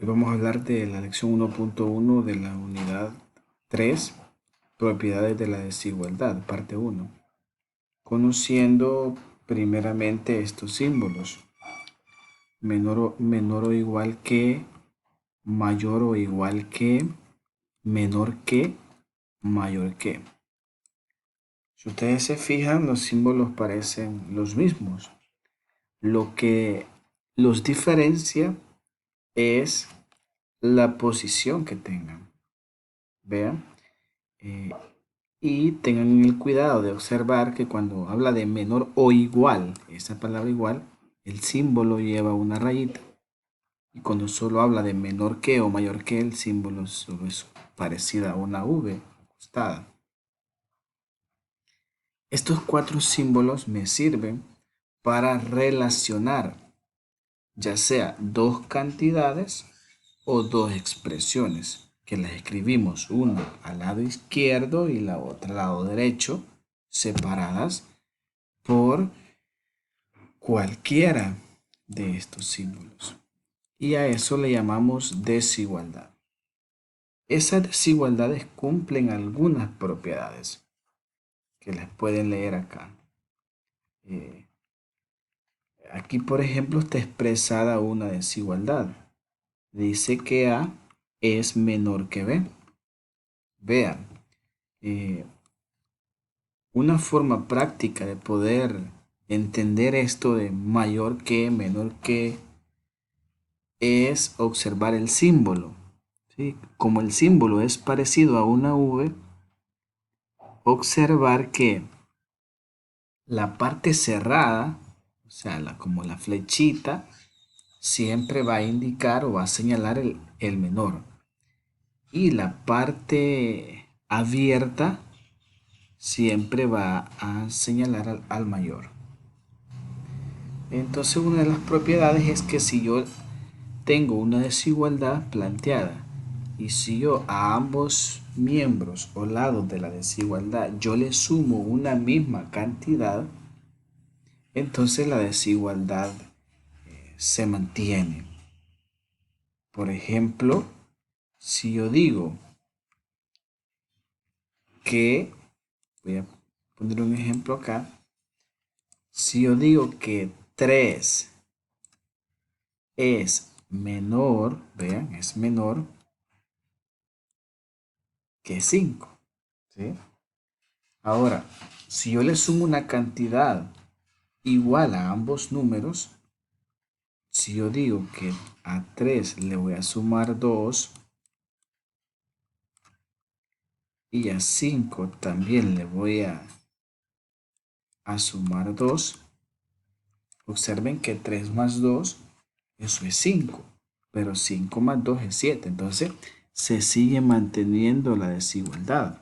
Hoy vamos a hablar de la lección 1.1 de la unidad 3, propiedades de la desigualdad, parte 1. Conociendo primeramente estos símbolos, menor o igual que, mayor o igual que, menor que, mayor que. Si ustedes se fijan, los símbolos parecen los mismos. Lo que los diferencia es la posición que tengan. Vean. Y tengan el cuidado de observar que cuando habla de menor o igual, esa palabra igual, el símbolo lleva una rayita. Y cuando solo habla de menor que o mayor que, el símbolo solo es parecida a una V acostada. Estos cuatro símbolos me sirven para relacionar ya sea dos cantidades o dos expresiones que las escribimos una al lado izquierdo y la otra al lado derecho, separadas por cualquiera de estos símbolos. Y a eso le llamamos desigualdad. Esas desigualdades cumplen algunas propiedades que les pueden leer acá. Aquí, por ejemplo, está expresada una desigualdad. Dice que A es menor que B. Vean, una forma práctica de poder entender esto de mayor que, menor que, es observar el símbolo. ¿Sí? Como el símbolo es parecido a una V, observar que la parte cerrada, o sea, como la flechita, siempre va a indicar o va a señalar el menor. Y la parte abierta siempre va a señalar al mayor. Entonces una de las propiedades es que si yo tengo una desigualdad planteada y si yo a ambos miembros o lados de la desigualdad yo le sumo una misma cantidad, entonces la desigualdad se mantiene. Por ejemplo, si yo digo que, voy a poner un ejemplo acá, si yo digo que 3 es menor, vean, es menor que 5, ¿sí? Ahora, si yo le sumo una cantidad igual a ambos números, si yo digo que a 3 le voy a sumar 2 y a 5 también le voy a sumar 2, observen que 3 más 2, eso es 5, pero 5 más 2 es 7, entonces se sigue manteniendo la desigualdad.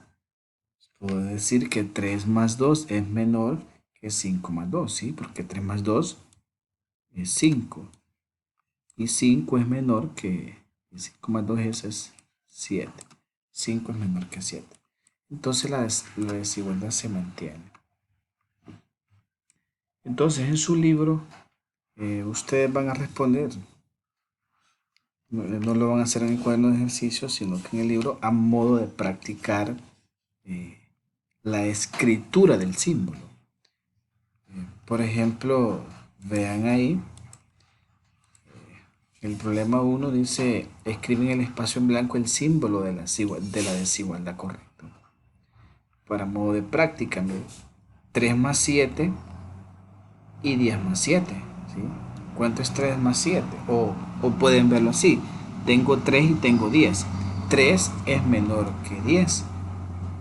Puedo decir que 3 más 2 es menor que 5 más 2, ¿sí? Porque 3 más 2 es 5. Y 5 es menor que 5 más 2 es 7. 5 es menor que 7. Entonces la desigualdad se mantiene. Entonces en su libro ustedes van a responder. No lo van a hacer en el cuaderno de ejercicios, sino que en el libro a modo de practicar la escritura del símbolo. Por ejemplo, vean ahí, el problema 1 dice, escribe en el espacio en blanco el símbolo de la desigualdad, correcto. Para modo de práctica, 3 más 7 y 10 más 7, ¿sí? ¿Cuánto es 3 más 7? O pueden verlo así, tengo 3 y tengo 10. 3 es menor que 10.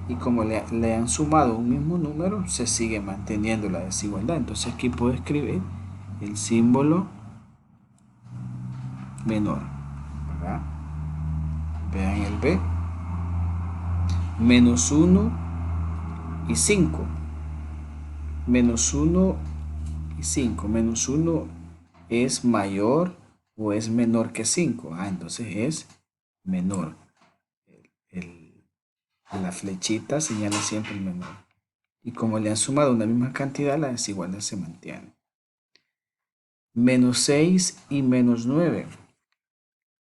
Y como le han sumado un mismo número, se sigue manteniendo la desigualdad. Entonces aquí puedo escribir el símbolo menor, ¿verdad? Vean el B. Menos 1 y 5. Menos 1 y 5. Menos 1 es mayor o es menor que 5. Entonces es menor. La flechita señala siempre el menor. Y como le han sumado una misma cantidad, la desigualdad se mantiene. Menos 6 y menos 9.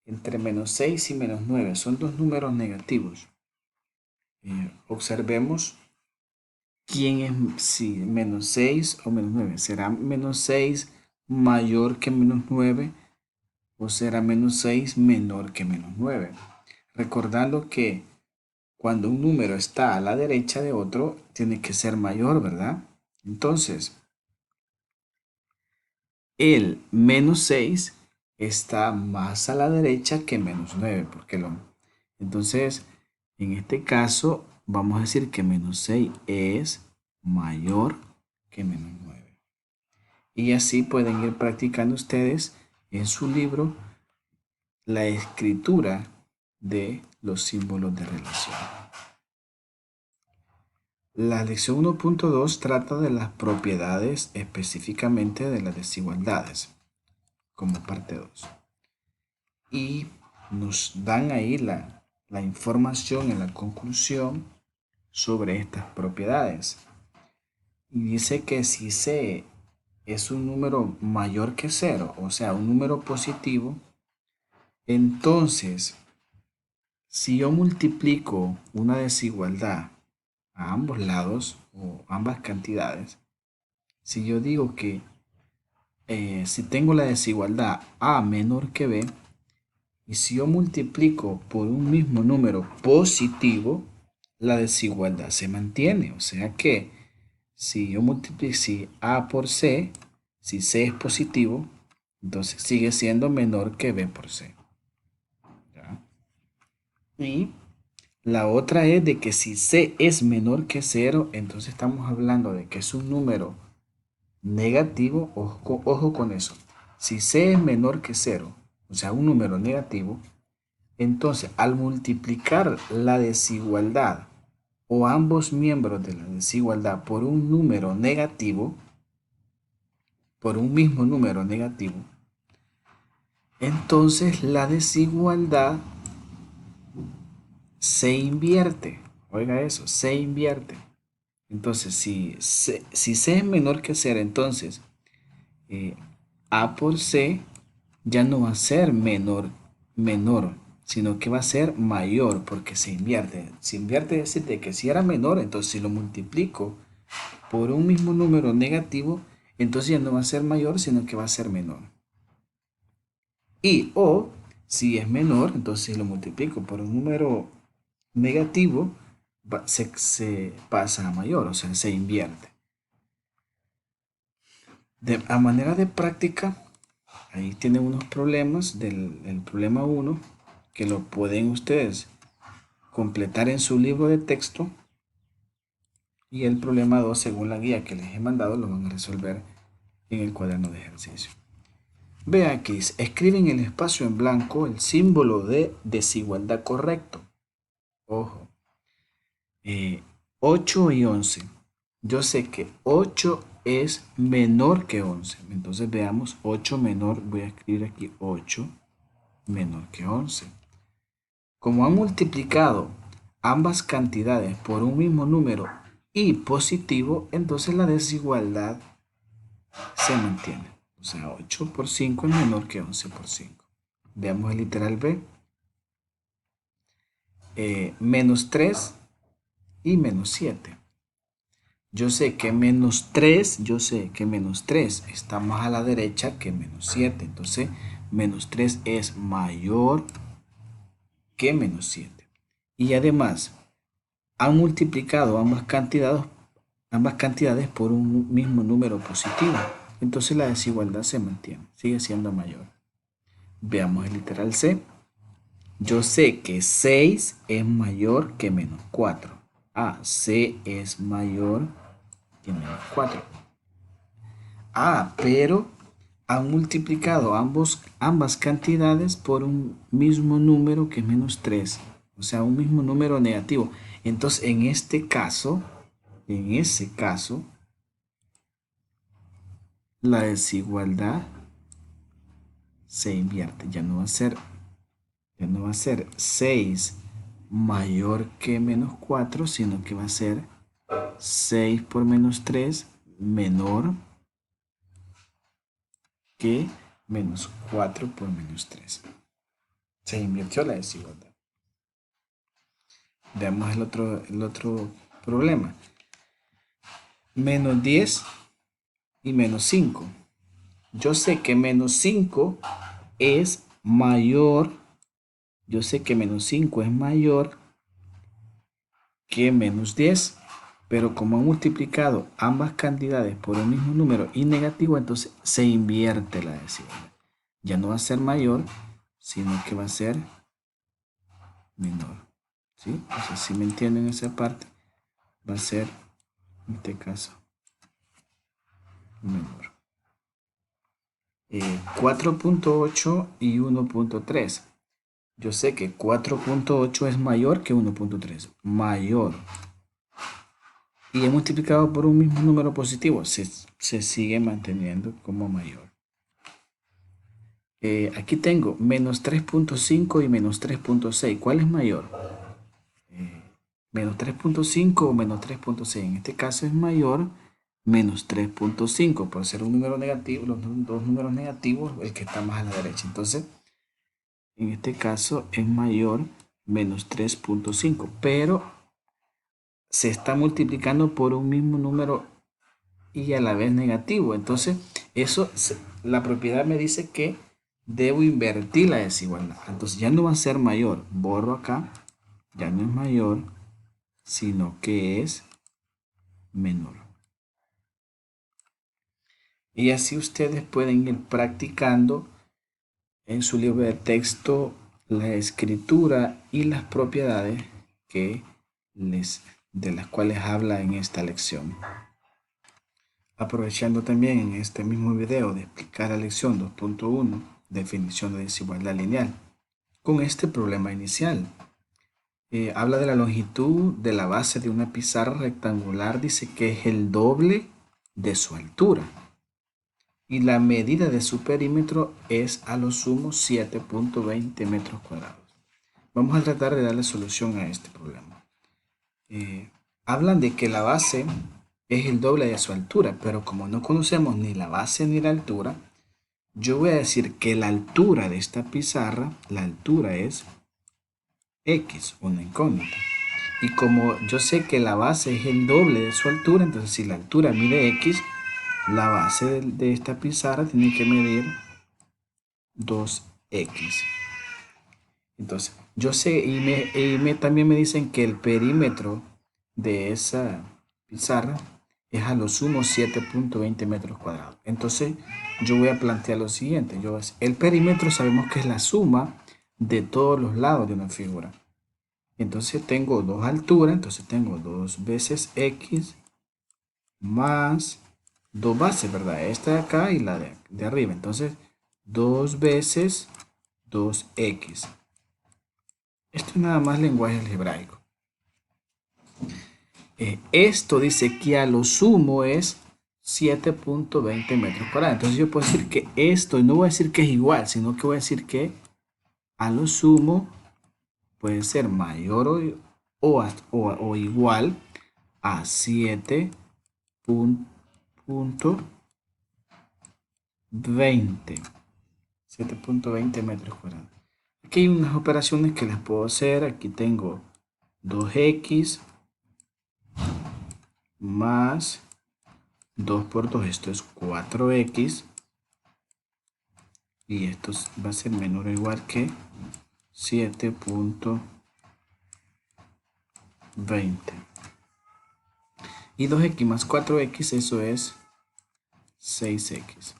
entre menos 6 y menos 9. Son dos números negativos. Observemos quién es, si menos 6 o menos 9. ¿Será menos 6 mayor que menos 9 o será menos 6 menor que menos 9? Recordando que cuando un número está a la derecha de otro, tiene que ser mayor, ¿verdad? Entonces, el menos 6 está más a la derecha que menos 9. Entonces, en este caso, vamos a decir que menos 6 es mayor que menos 9. Y así pueden ir practicando ustedes en su libro la escritura de los símbolos de relación. La lección 1.2 trata de las propiedades específicamente de las desigualdades, como parte 2. Y nos dan ahí la información en la conclusión sobre estas propiedades. Y dice que si C es un número mayor que 0, o sea, un número positivo, entonces, si yo multiplico una desigualdad a ambos lados o ambas cantidades, si yo digo que si tengo la desigualdad A menor que B, y si yo multiplico por un mismo número positivo, la desigualdad se mantiene. O sea que si yo multiplico si A por C, si C es positivo, entonces sigue siendo menor que B por C. ¿Ya? Y la otra es de que si C es menor que 0, entonces estamos hablando de que es un número negativo. Ojo con eso. Si C es menor que 0, o sea, un número negativo, entonces al multiplicar la desigualdad o ambos miembros de la desigualdad por un número negativo, por un mismo número negativo, entonces la desigualdad se invierte. Oiga eso, se invierte. Entonces, si C es menor que 0, entonces A por C ya no va a ser menor, sino que va a ser mayor porque se invierte. Se invierte es decir, de que si era menor, entonces si lo multiplico por un mismo número negativo, entonces ya no va a ser mayor, sino que va a ser menor. Y o si es menor, entonces si lo multiplico por un número negativo, se pasa a mayor, o sea, se invierte. A manera de práctica, ahí tienen unos problemas del problema 1 que lo pueden ustedes completar en su libro de texto, y el problema 2, según la guía que les he mandado, lo van a resolver en el cuaderno de ejercicio. Vea aquí, escribe en el espacio en blanco el símbolo de desigualdad correcto. Ojo, 8 y 11. Yo sé que 8 es menor que 11. Entonces veamos 8 menor, voy a escribir aquí 8 menor que 11. Como han multiplicado ambas cantidades por un mismo número y positivo, entonces la desigualdad se mantiene. O sea, 8 por 5 es menor que 11 por 5. Veamos el literal B. Menos 3 y menos 7. Yo sé que menos 3 está más a la derecha que menos 7. Entonces, menos 3 es mayor que menos 7. Y además, han multiplicado ambas cantidades por un mismo número positivo. Entonces la desigualdad se mantiene, sigue siendo mayor. Veamos el literal C. Yo sé que 6 es mayor que menos 4. C es mayor que menos 4. Pero han multiplicado ambas cantidades por un mismo número que es menos 3. O sea, un mismo número negativo. Entonces, en ese caso, la desigualdad se invierte. Ya no va a ser 6 mayor que menos 4, sino que va a ser 6 por menos 3 menor que menos 4 por menos 3. Se invirtió la desigualdad. Veamos el otro problema. Menos 10 y menos 5. Yo sé que menos 5 es mayor. Yo sé que menos 5 es mayor que menos 10. Pero como han multiplicado ambas cantidades por el mismo número y negativo, entonces se invierte la desigualdad. Ya no va a ser mayor, sino que va a ser menor. ¿Sí? Entonces, si me entienden esa parte, va a ser, en este caso, menor. 4.8 y 1.3. Yo sé que 4.8 es mayor que 1.3. Mayor. Y he multiplicado por un mismo número positivo. Se sigue manteniendo como mayor. Aquí tengo menos 3.5 y menos 3.6. ¿Cuál es mayor? Menos 3.5 o menos 3.6. En este caso es mayor menos 3.5. Por ser un número negativo, los dos números negativos, el que está más a la derecha. Entonces, en este caso es mayor menos 3.5. Pero se está multiplicando por un mismo número y a la vez negativo. Entonces, la propiedad me dice que debo invertir la desigualdad. Entonces ya no va a ser mayor. Borro acá. Ya no es mayor, sino que es menor. Y así ustedes pueden ir practicando en su libro de texto la escritura y las propiedades de las cuales habla en esta lección. Aprovechando también en este mismo video de explicar la lección 2.1, definición de desigualdad lineal, con este problema inicial. Habla de la longitud de la base de una pizarra rectangular, dice que es el doble de su altura. Y la medida de su perímetro es a lo sumo 7.20 metros cuadrados. Vamos a tratar de darle solución a este problema. Hablan de que la base es el doble de su altura, pero como no conocemos ni la base ni la altura, yo voy a decir que la altura de esta pizarra, la altura es X, una incógnita. Y como yo sé que la base es el doble de su altura, entonces si la altura mide X, la base de esta pizarra tiene que medir 2X. Entonces, yo sé, también me dicen que el perímetro de esa pizarra es a lo sumo 7.20 metros cuadrados. Entonces, yo voy a plantear lo siguiente. El perímetro sabemos que es la suma de todos los lados de una figura. Entonces, tengo dos alturas. Entonces, tengo 2 veces X más 2 bases, ¿verdad? Esta de acá y la de arriba. Entonces, 2 veces 2X. Esto es nada más lenguaje algebraico. Esto dice que a lo sumo es 7.20 metros cuadrados. Entonces yo puedo decir que esto, y no voy a decir que es igual, sino que voy a decir que a lo sumo puede ser mayor o igual a 7.20. 7.20 metros cuadrados. Aquí hay unas operaciones que las puedo hacer. Aquí tengo 2X más 2 por 2, esto es 4X. Y esto va a ser menor o igual que 7.20. Y 2X más 4X, eso es 6X.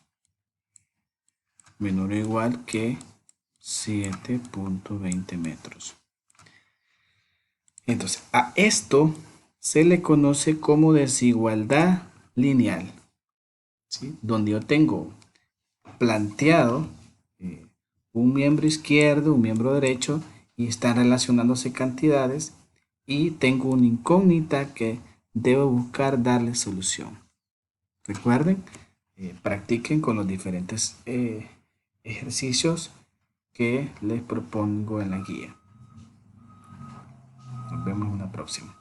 Menor o igual que 7.20 metros. Entonces, a esto se le conoce como desigualdad lineal, ¿sí? Donde yo tengo planteado un miembro izquierdo, un miembro derecho, y están relacionándose cantidades, y tengo una incógnita que debo buscar darle solución. Recuerden, practiquen con los diferentes ejercicios que les propongo en la guía. Nos vemos en una próxima.